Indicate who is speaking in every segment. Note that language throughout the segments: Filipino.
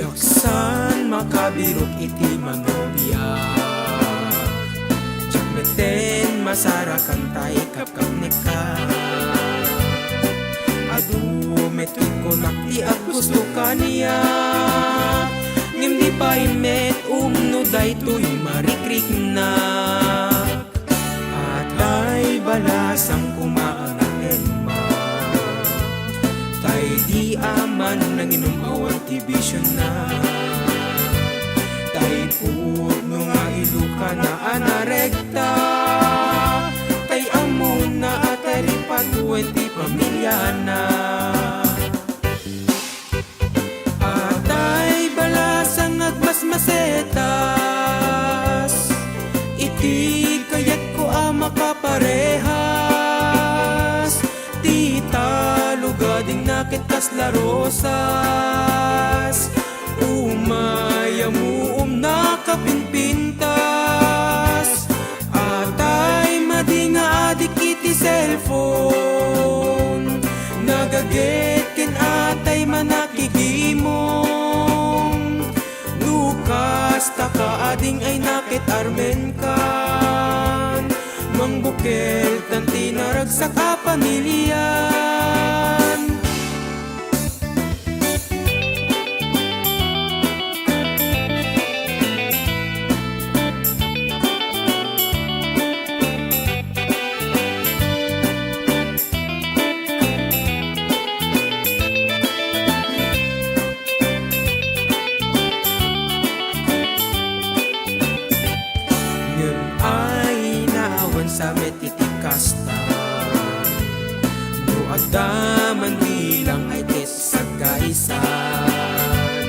Speaker 1: Jaksan makabirok iti manobiyag, jakmeten masarakan tay kapkapneka. Adu metuit ko nakti at gusto kaniya, ngem di pa imet umno daytoy marikrik na. Atay balasang kumaanak elma, tay di aman nanginom awan tibisyon na. Tay puno nga iluka na anarekta, tay amuna at ay ripatuan ti pamilya na. Atay balasang agmas masetas, iti kayat ko makaparehas. Tita lugading nakit kas larosas, umayamuom nakapinpintas. Atay madinga adik iti cellphone, nagaget ken atay manakigimong. Lukas taka ading ay nakit armen kan, mangbukel tanti naragsak a pamilyan. Sa metitikasta no adaman bilang ay tes sa kaisan.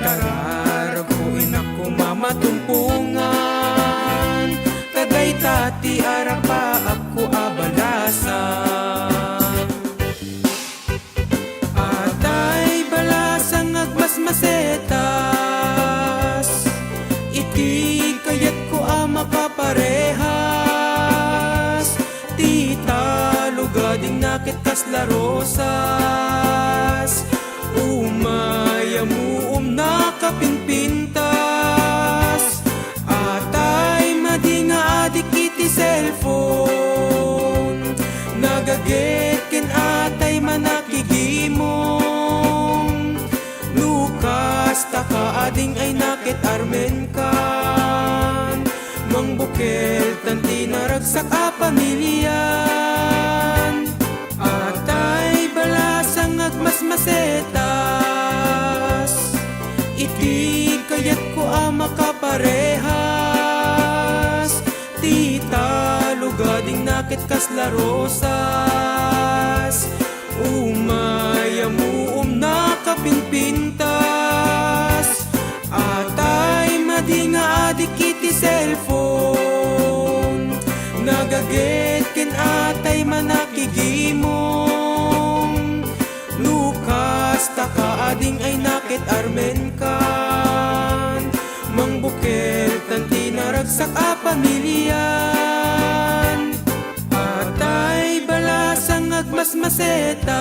Speaker 1: Kararag ko inako mamatumpungan, kagay tati arapa ako abalasan. Atay balasang agmas masetas, iti kayat ko makapareha. Tita lugading nakit kas larosas, umayamuom nakapinpintas. Atay madinga adik iti cellphone, nagaget ken atay manakigimong. Lukas taka ading ay nakit armen kan, mangbukel tanti naragsak a pamilyan. Atay balasang agmas masetas, iti kayat ko makaparehas. Tita lugading nakit kas larosas, umayamuom nakapinpintas. Atay madinga adik iti cellphone, nagaget ken atay manakigimong. Lukas taka ading ay nakit armen kan, mangbukel tanti naragsak a pamilyan. Atay balasang agmas masetas,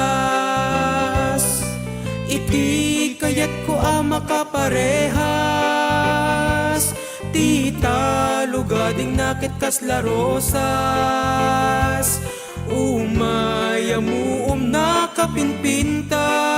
Speaker 1: iti kayat ko makaparehas. Tita lugading nakit kas larosas, umayamuom nakapinpintas.